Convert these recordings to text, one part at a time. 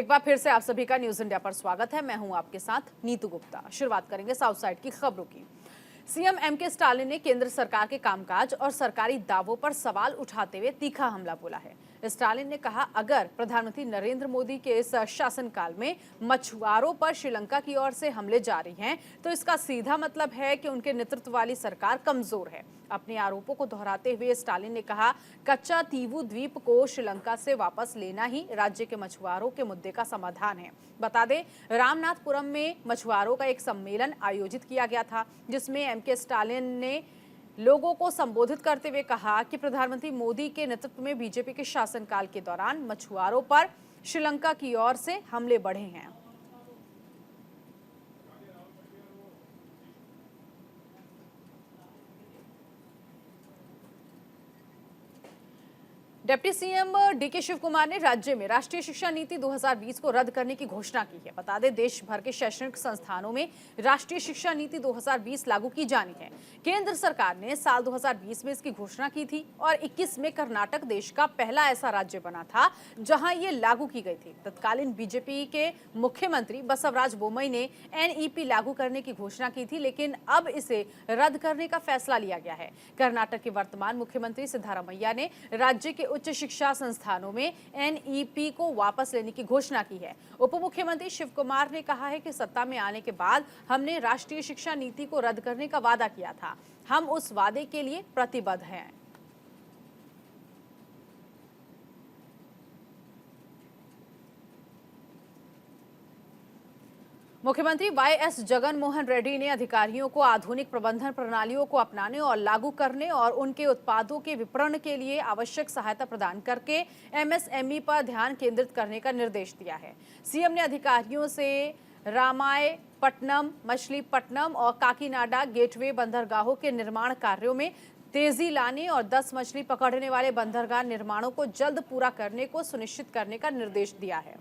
एक बार फिर से आप सभी का न्यूज इंडिया पर स्वागत है। मैं हूं आपके साथ नीतू गुप्ता। शुरुआत करेंगे साउथ साइड की खबरों की। सीएम एमके स्टालिन ने केंद्र सरकार के कामकाज और सरकारी दावों पर सवाल उठाते हुए तीखा हमला बोला है। स्टालिन ने कहा, अगर प्रधानमंत्री नरेंद्र मोदी के इस शासनकाल में मछुआरों पर श्रीलंका की ओर से हमले जारी हैं, तो इसका सीधा मतलब है कि उनके नेतृत्व वाली सरकार कमजोर है। अपने आरोपों को दोहराते हुए स्टालिन ने कहा, कच्चा तीवू द्वीप को श्रीलंका से वापस लेना ही राज्य के मछुआरों के मुद्दे का समाधान है। बता दें, रामनाथपुरम में मछुआरों का एक सम्मेलन आयोजित किया गया था, जिसमें एमके स्टालिन ने लोगों को संबोधित करते हुए कहा कि प्रधानमंत्री मोदी के नेतृत्व में बीजेपी के शासनकाल के दौरान मछुआरों पर श्रीलंका की ओर से हमले बढ़े हैं। Deputy CM DK Shivakumar ने राज्य में राष्ट्रीय शिक्षा नीति 2020 को रद्द करने की घोषणा की है। बता दें, देश भर के शैक्षणिक संस्थानों में राष्ट्रीय शिक्षा नीति 2020 लागू की जानी है। केंद्र सरकार ने साल 2020 में इसकी घोषणा की थी और 21 में कर्नाटक देश का पहला ऐसा राज्य बना था जहां ये लागू की गई थी। तत्कालीन बीजेपी के मुख्यमंत्री बसवराज बोम्मई ने एनईपी लागू करने की घोषणा की थी, लेकिन अब इसे रद्द करने का फैसला लिया गया है। कर्नाटक के वर्तमान मुख्यमंत्री सिद्धारमैया ने राज्य के उच्च शिक्षा संस्थानों में एनईपी को वापस लेने की घोषणा की है। उप मुख्यमंत्री शिव कुमार ने कहा है कि सत्ता में आने के बाद हमने राष्ट्रीय शिक्षा नीति को रद्द करने का वादा किया था। हम उस वादे के लिए प्रतिबद्ध हैं। मुख्यमंत्री वाईएस जगन मोहन रेड्डी ने अधिकारियों को आधुनिक प्रबंधन प्रणालियों को अपनाने और लागू करने और उनके उत्पादों के विपणन के लिए आवश्यक सहायता प्रदान करके एमएसएमई पर ध्यान केंद्रित करने का निर्देश दिया है। सीएम ने अधिकारियों से रामायपट्टनम, मछलीपट्टनम और काकीनाडा गेटवे बंदरगाहों के निर्माण कार्यों में तेजी लाने और 10 मछली पकड़ने वाले बंदरगाह निर्माणों को जल्द पूरा करने को सुनिश्चित करने का निर्देश दिया है।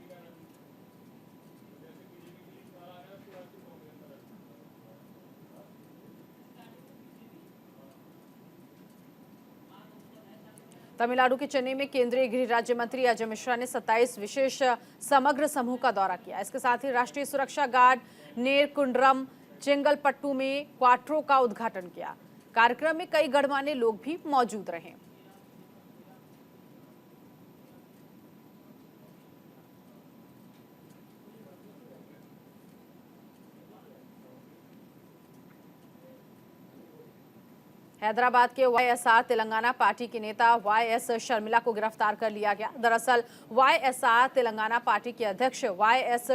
तमिलनाडु के चेन्नई में केंद्रीय गृह राज्य मंत्री अजय मिश्रा ने 27 विशेष समग्र समूह का दौरा किया। इसके साथ ही राष्ट्रीय सुरक्षा गार्ड नेरकुंडरम चेंगलपट्टू में क्वार्टरों का उद्घाटन किया। कार्यक्रम में कई गणमान्य लोग भी मौजूद रहे। हैदराबाद के वाईएसआर तेलंगाना पार्टी के नेता वाईएस शर्मिला को गिरफ्तार कर लिया गया। दरअसल वाईएसआर तेलंगाना पार्टी के अध्यक्ष वाईएस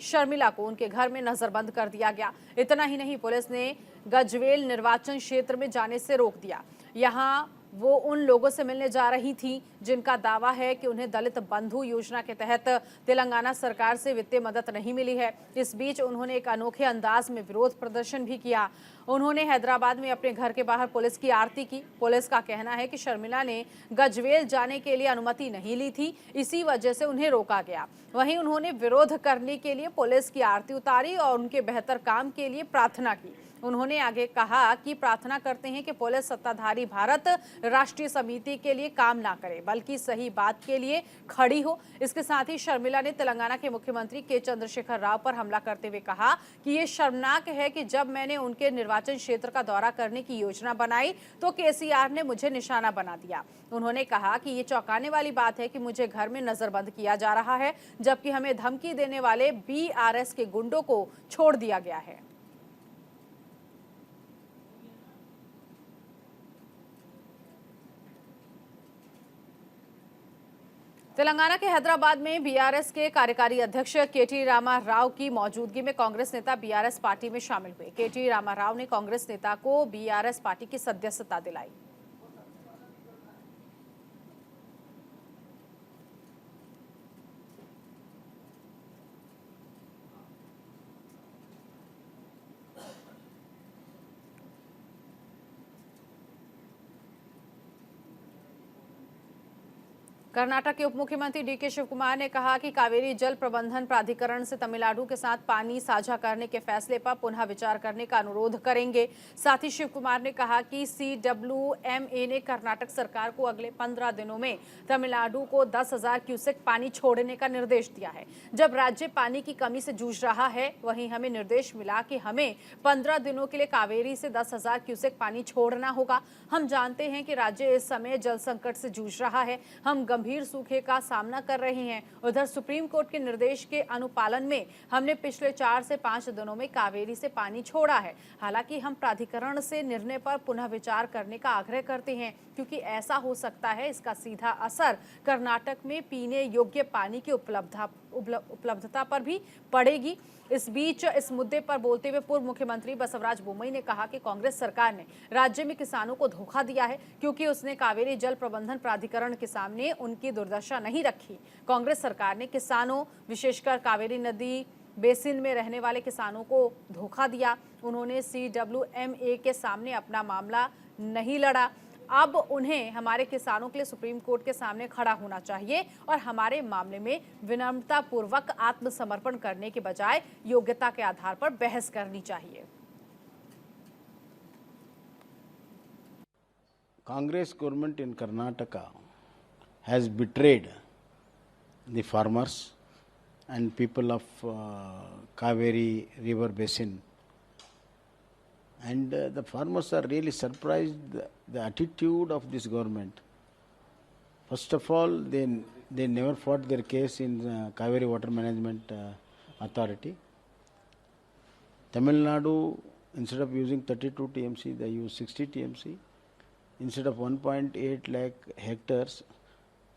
शर्मिला को उनके घर में नजरबंद कर दिया गया। इतना ही नहीं, पुलिस ने गजवेल निर्वाचन क्षेत्र में जाने से रोक दिया। यहां वो उन लोगों से मिलने जा रही थी जिनका दावा है कि उन्हें दलित बंधु योजना के तहत तेलंगाना सरकार से वित्तीय मदद नहीं मिली है। इस बीच उन्होंने एक अनोखे अंदाज में विरोध प्रदर्शन भी किया। उन्होंने हैदराबाद में अपने घर के बाहर पुलिस की आरती की। पुलिस का कहना है कि शर्मिला ने गजवेल जाने के लिए अनुमति नहीं ली थी, इसी वजह से उन्हें रोका गया। वहीं उन्होंने विरोध करने के लिए पुलिस की आरती उतारी और उनके बेहतर काम के लिए प्रार्थना की। उन्होंने आगे कहा कि प्रार्थना करते हैं कि पुलिस सत्ताधारी भारत राष्ट्रीय समिति के लिए काम ना करे, बल्कि सही बात के लिए खड़ी हो। इसके साथ ही शर्मिला ने तेलंगाना के मुख्यमंत्री के चंद्रशेखर राव पर हमला करते हुए कहा कि ये शर्मनाक है कि जब मैंने उनके निर्वाचन क्षेत्र का दौरा करने की योजना बनाई तो केसीआर ने मुझे निशाना बना दिया। उन्होंने कहा कि ये चौंकाने वाली बात है कि मुझे घर में नजरबंद किया जा रहा है, जबकि हमें धमकी देने वाले बीआरएस के गुंडों को छोड़ दिया गया है। तेलंगाना के हैदराबाद में बीआरएस के कार्यकारी अध्यक्ष केटी रामा राव की मौजूदगी में कांग्रेस नेता बीआरएस पार्टी में शामिल हुए। केटी रामा राव ने कांग्रेस नेता को बीआरएस पार्टी की सदस्यता दिलाई। कर्नाटक के उप मुख्यमंत्री डीके शिव कुमार ने कहा कि कावेरी जल प्रबंधन प्राधिकरण से तमिलनाडु के साथ पानी साझा करने के फैसले पर पुनः विचार करने का अनुरोध करेंगे। साथ ही शिव कुमार ने कहा कि CWMA ने कर्नाटक सरकार को अगले 15 दिनों में तमिलनाडु को 10,000 क्यूसेक पानी छोड़ने का निर्देश दिया है। जब राज्य पानी की कमी से जूझ रहा है, वहीं हमें निर्देश मिला कि हमें 15 दिनों के लिए कावेरी से 10,000 क्यूसेक पानी छोड़ना होगा। हम जानते हैं कि राज्य इस समय जल संकट से जूझ रहा है, हम गंभीर सूखे का सामना कर रहे हैं। उधर सुप्रीम कोर्ट के निर्देश के अनुपालन में हमने पिछले 4 से 5 दिनों में कावेरी से पानी छोड़ा है। हालांकि हम प्राधिकरण से निर्णय पर पुनः विचार करने का आग्रह करते हैं, क्योंकि ऐसा हो सकता है इसका सीधा असर कर्नाटक में पीने योग्य पानी की उपलब्धता पर भी पड़ेगी। इस बीच इस मुद्दे पर बोलते हुए पूर्व मुख्यमंत्री बसवराज बोम्मई ने कहा कि कांग्रेस सरकार ने राज्य में किसानों को धोखा दिया है, क्योंकि उसने कावेरी जल प्रबंधन प्राधिकरण के सामने उनकी दुर्दशा नहीं रखी। कांग्रेस सरकार ने किसानों, विशेषकर कावेरी नदी बेसिन में रहने वाले किसानों को धोखा दिया। उन्होंने CWMA के सामने अपना मामला नहीं लड़ा। अब उन्हें हमारे किसानों के लिए सुप्रीम कोर्ट के सामने खड़ा होना चाहिए और हमारे मामले में विनम्रता पूर्वक आत्मसमर्पण करने के बजाय योग्यता के आधार पर बहस करनी चाहिए। Congress government in Karnataka has betrayed the farmers and people of Kaveri river basin, and the farmers are really surprised the attitude of this government. First of all, they never fought their case in Kaveri Water Management Authority. Tamil Nadu, instead of using 32 TMC, they use 60 TMC. Instead of 1.8 lakh hectares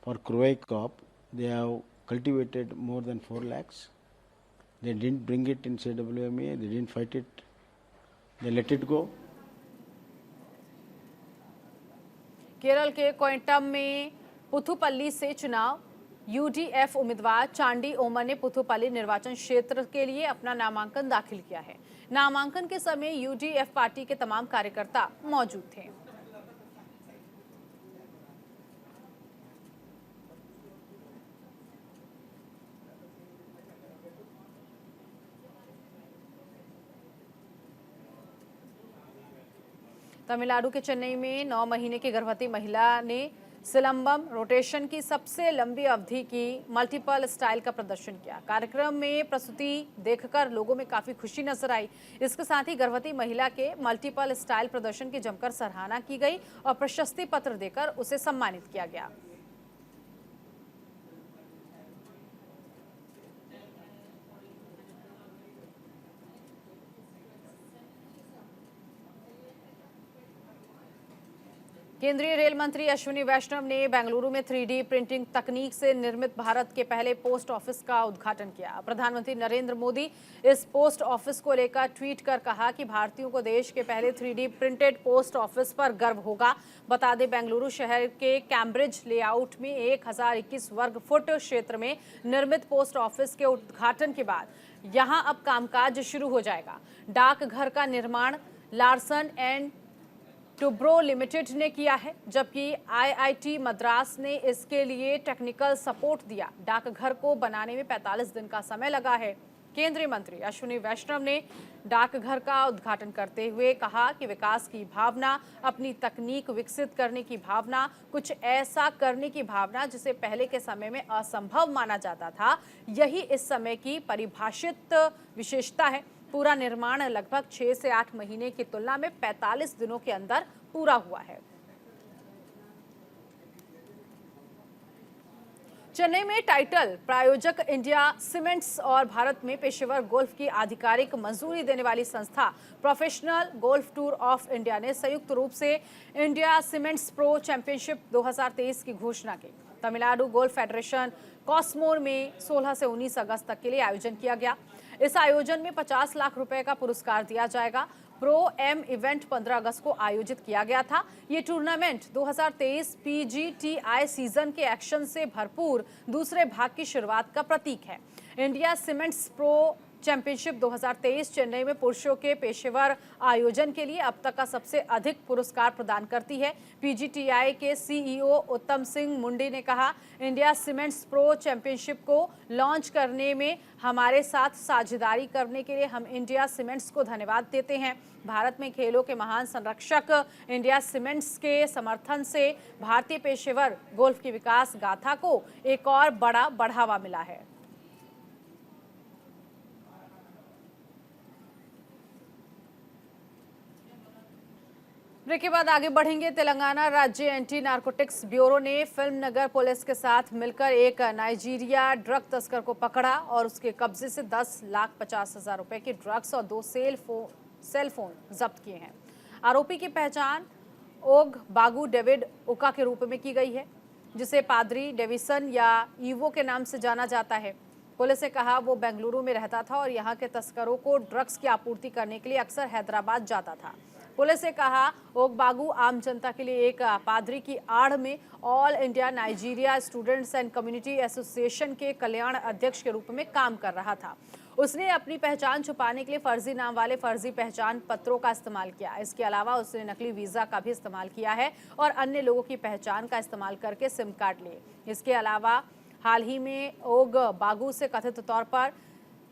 for Kruai crop, they have cultivated more than 4 lakhs. They didn't bring it in CWMA, they didn't fight it, they let it go. Kerala के कोयटम में पुथुपल्ली से चुनाव, UDF उम्मीदवार चांडी ओमर ने पुथुपल्ली निर्वाचन क्षेत्र के लिए अपना नामांकन दाखिल किया है। नामांकन के समय UDF पार्टी के तमाम कार्यकर्ता मौजूद थे। तमिलनाडु के चेन्नई में 9 महीने की गर्भवती महिला ने सिलंबम रोटेशन की सबसे लंबी अवधि की मल्टीपल स्टाइल का प्रदर्शन किया। कार्यक्रम में प्रस्तुति देखकर लोगों में काफी खुशी नजर आई। इसके साथ ही गर्भवती महिला के मल्टीपल स्टाइल प्रदर्शन की जमकर सराहना की गई और प्रशस्ति पत्र देकर उसे सम्मानित किया गया। केंद्रीय रेल मंत्री अश्विनी वैष्णव ने बेंगलुरु में 3D प्रिंटिंग तकनीक से निर्मित भारत के पहले पोस्ट ऑफिस का उद्घाटन किया। प्रधानमंत्री नरेंद्र मोदी इस पोस्ट ऑफिस को लेकर ट्वीट कर कहा कि भारतीयों को देश के पहले 3D प्रिंटेड पोस्ट ऑफिस पर गर्व होगा। बता दें, बेंगलुरु शहर के कैम्ब्रिज लेआउट में 1021 वर्ग फुट क्षेत्र में निर्मित पोस्ट ऑफिस के उद्घाटन के बाद यहां अब कामकाज शुरू हो जाएगा। डाकघर का निर्माण लार्सन एंड टुब्रो लिमिटेड ने किया है, जबकि IIT मद्रास ने इसके लिए टेक्निकल सपोर्ट दिया। डाकघर को बनाने में 45 दिन का समय लगा है। केंद्रीय मंत्री अश्विनी वैष्णव ने डाकघर का उद्घाटन करते हुए कहा कि विकास की भावना, अपनी तकनीक विकसित करने की भावना, कुछ ऐसा करने की भावना जिसे पहले के समय में असंभव माना जाता था, यही इस समय की परिभाषित विशेषता है। पूरा निर्माण लगभग 6 से 8 महीने की तुलना में 45 दिनों के अंदर पूरा हुआ है। चेन्नई में टाइटल प्रायोजक इंडिया सीमेंट्स और भारत में पेशेवर गोल्फ की आधिकारिक मंजूरी देने वाली संस्था professional golf tour of India ने संयुक्त रूप से इंडिया सीमेंट्स प्रो चैंपियनशिप 2023 की घोषणा की। तमिलनाडु गोल्फ फेडरेशन कॉस्मोर में 16 से 19 अगस्त तक के लिए आयोजन किया गया। इस आयोजन में 50 लाख रुपए का पुरस्कार दिया जाएगा। प्रो एम इवेंट 15 अगस्त को आयोजित किया गया था। ये टूर्नामेंट 2023 PGTI सीजन के एक्शन से भरपूर दूसरे भाग की शुरुआत का प्रतीक है। India cements pro championship 2023 Chennai में पुरुषों के पेशेवर आयोजन के लिए अब तक का सबसे अधिक पुरस्कार प्रदान करती है। पीजीटीआई के सीईओ उत्तम सिंह मुंडी ने कहा, इंडिया सीमेंट्स प्रो चैंपियनशिप को लॉन्च करने में हमारे साथ साझेदारी करने के लिए हम इंडिया सीमेंट्स को धन्यवाद देते हैं। भारत में खेलों के महान संरक्षक इंडिया सीमेंट्स के समर्थन से भारतीय पेशेवर गोल्फ की विकास गाथा को एक और बड़ा बढ़ावा मिला है। ब्रेक के बाद आगे बढ़ेंगे। तेलंगाना राज्य एंटी नारकोटिक्स ब्यूरो ने फिल्म नगर पुलिस के साथ मिलकर एक नाइजीरिया ड्रग तस्कर को पकड़ा और उसके कब्जे से 10,50,000 रुपए के ड्रग्स और 2 सेल फोन जब्त किए हैं। आरोपी की पहचान ओग बागू डेविड उका के रूप में की गई है, जिसे पादरी डेविसन या ईवो के नाम से जाना जाता है। पुलिस ने कहा वो बेंगलुरु में रहता था और यहाँ के तस्करों को ड्रग्स की आपूर्ति करने के लिए अक्सर हैदराबाद जाता था। पुलिस ने कहा ओगबागू आम जनता के लिए एक पादरी की आड़ में all India Nigeria students and community association के कल्याण अध्यक्ष के रूप में काम कर रहा था। उसने अपनी पहचान छुपाने के लिए फर्जी नाम वाले फर्जी पहचान पत्रों का इस्तेमाल किया। इसके अलावा उसने नकली वीजा का भी इस्तेमाल किया है और अन्य लोगों की पहचान का इस्तेमाल करके सिम कार्ड लिए। इसके अलावा हाल ही में ओग बागू से कथित तौर पर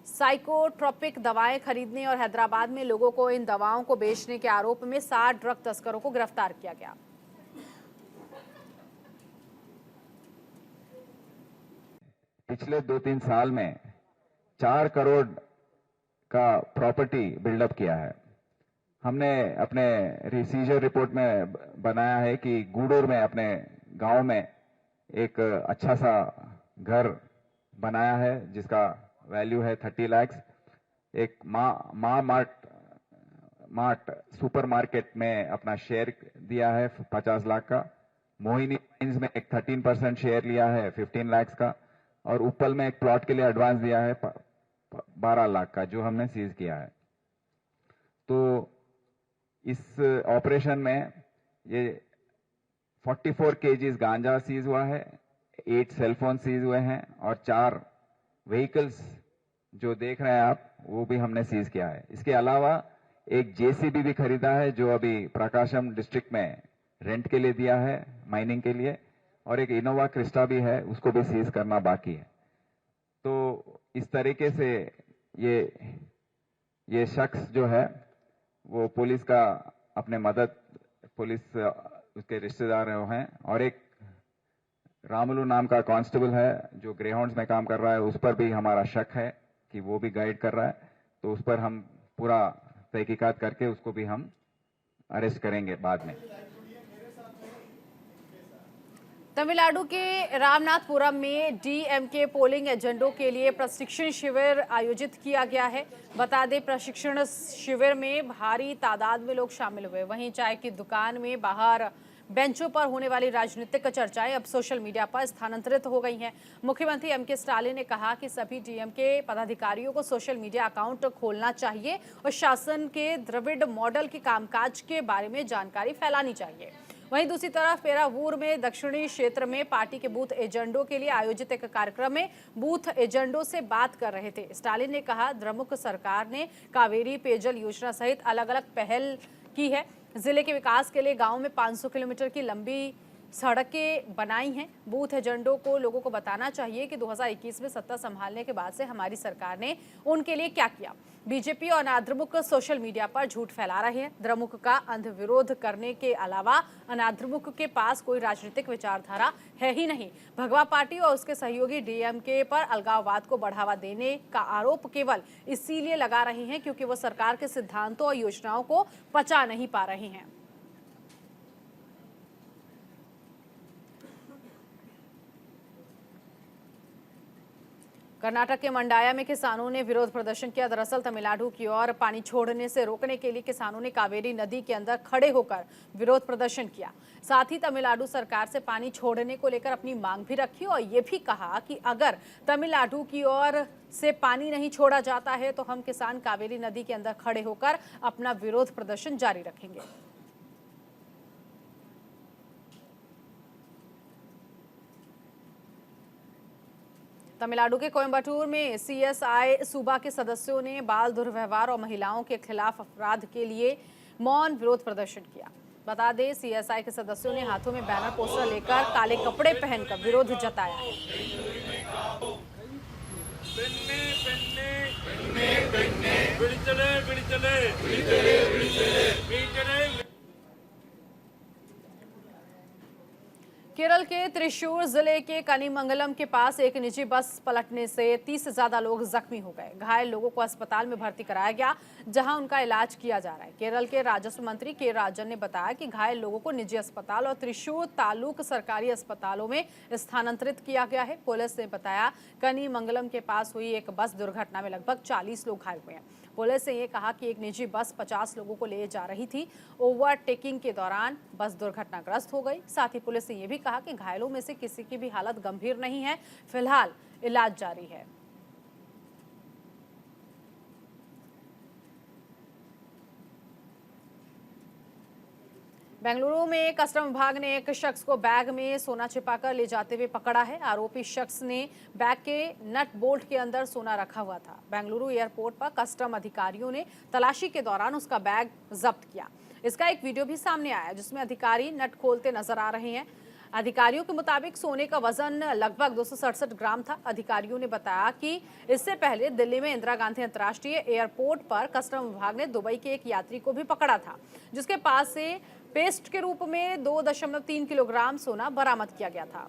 साइकोट्रोपिक दवाएं खरीदने और हैदराबाद में लोगों को इन दवाओं को बेचने के आरोप में 60 ड्रग तस्करों को गिरफ्तार किया गया। पिछले 2-3 साल में 4 करोड़ का प्रॉपर्टी बिल्डअप किया है। हमने अपने सीजर रिपोर्ट में बनाया है कि गूडूर में अपने गांव में एक अच्छा सा घर बनाया है जिसका वैल्यू है 30 लाख। एक मार्ट सुपर मार्केट में अपना शेयर दिया है 50 लाख का। मोहिनी माइंस में एक 13% शेयर लिया है 15 लाख का। और उपल में एक प्लॉट के लिए एडवांस दिया है 12 लाख का, जो हमने सीज किया है। तो इस ऑपरेशन में ये 44 केजीज गांजा सीज हुआ है, 8 सेलफोन सीज हुए हैं और 4 व्हीकल्स जो देख रहे हैं आप वो भी हमने सीज किया है। इसके अलावा एक जेसीबी भी खरीदा है जो अभी प्रकाशम डिस्ट्रिक्ट में रेंट के लिए दिया है माइनिंग के लिए, और एक इनोवा क्रिस्टा भी है, उसको भी सीज करना बाकी है। तो इस तरीके से ये शख्स जो है वो पुलिस का अपने मदद पुलिस उसके रिश्तेदार हैं, और एक रामुलू नाम का कांस्टेबल है जो ग्रेहाउंड्स में काम कर रहा है, उस पर भी हमारा शक है कि वो भी गाइड कर रहा है। तो उस पर हम पूरा तहकीकात करके उसको भी हम अरेस्ट करेंगे बाद में। तमिलनाडु के रामनाथपुरम में डीएमके पोलिंग एजेंटों के लिए प्रशिक्षण शिविर आयोजित किया गया है। बता दें, प्रशिक्षण शिविर में भारी तादाद में लोग शामिल हुए। वहीं चाय की दुकान में बाहर बेंचों पर होने वाली राजनीतिक चर्चाएं अब सोशल मीडिया पर स्थानांतरित हो गई हैं। मुख्यमंत्री एमके स्टालिन ने कहा कि सभी डीएमके पदाधिकारियों को सोशल मीडिया अकाउंट खोलना चाहिए और शासन के द्रविड़ मॉडल के कामकाज के बारे में जानकारी फैलानी चाहिए। वहीं दूसरी तरफ पेरावूर में दक्षिणी क्षेत्र में पार्टी के बूथ एजेंडों के लिए आयोजित एक कार्यक्रम में बूथ एजेंडों से बात कर रहे थे। स्टालिन ने कहा, द्रमुक सरकार ने कावेरी पेयजल योजना सहित अलग अलग पहल की है। जिले के विकास के लिए गांव में 500 किलोमीटर की लंबी सड़कें बनाई हैं। बूथ एजेंडों को लोगों को बताना चाहिए कि 2021 में सत्ता संभालने के बाद से हमारी सरकार ने उनके लिए क्या किया। बीजेपी और अनाद्रमुक सोशल मीडिया पर झूठ फैला रहे हैं। द्रमुक का अंध विरोध करने के अलावा अनाद्रमुक के पास कोई राजनीतिक विचारधारा है ही नहीं। भगवा पार्टी और उसके सहयोगी डीएमके पर अलगाववाद को बढ़ावा देने का आरोप केवल इसीलिए लगा रहे हैं क्योंकि वो सरकार के सिद्धांतों और योजनाओं को पचा नहीं पा रहे हैं। कर्नाटक के मंडाया में किसानों ने विरोध प्रदर्शन किया। दरअसल तमिलनाडु की ओर पानी छोड़ने से रोकने के लिए किसानों ने कावेरी नदी के अंदर खड़े होकर विरोध प्रदर्शन किया। साथ ही तमिलनाडु सरकार से पानी छोड़ने को लेकर अपनी मांग भी रखी और ये भी कहा कि अगर तमिलनाडु की ओर से पानी नहीं छोड़ा जाता है तो हम किसान कावेरी नदी के अंदर खड़े होकर अपना विरोध प्रदर्शन जारी रखेंगे। तमिलनाडु के कोयम्बटूर में सीएसआई सूबा के सदस्यों ने बाल दुर्व्यवहार और महिलाओं के खिलाफ अपराध के लिए मौन विरोध प्रदर्शन किया। बता दें, सीएसआई के सदस्यों ने हाथों में बैनर पोस्टर लेकर काले कपड़े पहनकर विरोध जताया है। केरल के त्रिशूर जिले के कनीमंगलम के पास एक निजी बस पलटने से 30 से ज्यादा लोग जख्मी हो गए। घायल लोगों को अस्पताल में भर्ती कराया गया, जहां उनका इलाज किया जा रहा है। केरल के राजस्व मंत्री के राजन ने बताया कि घायल लोगों को निजी अस्पताल और त्रिशूर तालुक सरकारी अस्पतालों में स्थानांतरित किया गया है। पुलिस ने बताया, कनीमंगलम के पास हुई एक बस दुर्घटना में लगभग 40 लोग घायल हुए हैं। पुलिस ने यह कहा कि एक निजी बस 50 लोगों को ले जा रही थी। ओवरटेकिंग के दौरान बस दुर्घटनाग्रस्त हो गई। साथ ही पुलिस ने यह भी कहा कि घायलों में से किसी की भी हालत गंभीर नहीं है। फिलहाल इलाज जारी है। बेंगलुरु में कस्टम विभाग ने एक शख्स को बैग में सोना छिपाकर ले जाते हुए पकड़ा है। आरोपी शख्स ने बैग के नट बोल्ट के अंदर सोना रखा हुआ था। बेंगलुरु एयरपोर्ट पर कस्टम अधिकारियों ने तलाशी के दौरान उसका बैग जब्त किया। इसका एक वीडियो भी सामने आया, जिसमें अधिकारी नट खोलते नजर आ रहे हैं। अधिकारियों के मुताबिक सोने का वजन लगभग 267 ग्राम था। अधिकारियों ने बताया कि इससे पहले दिल्ली में इंदिरा गांधी अंतर्राष्ट्रीय एयरपोर्ट पर कस्टम विभाग ने दुबई के एक यात्री को भी पकड़ा था, जिसके पास से पेस्ट के रूप में 2.3 किलोग्राम सोना बरामद किया गया था।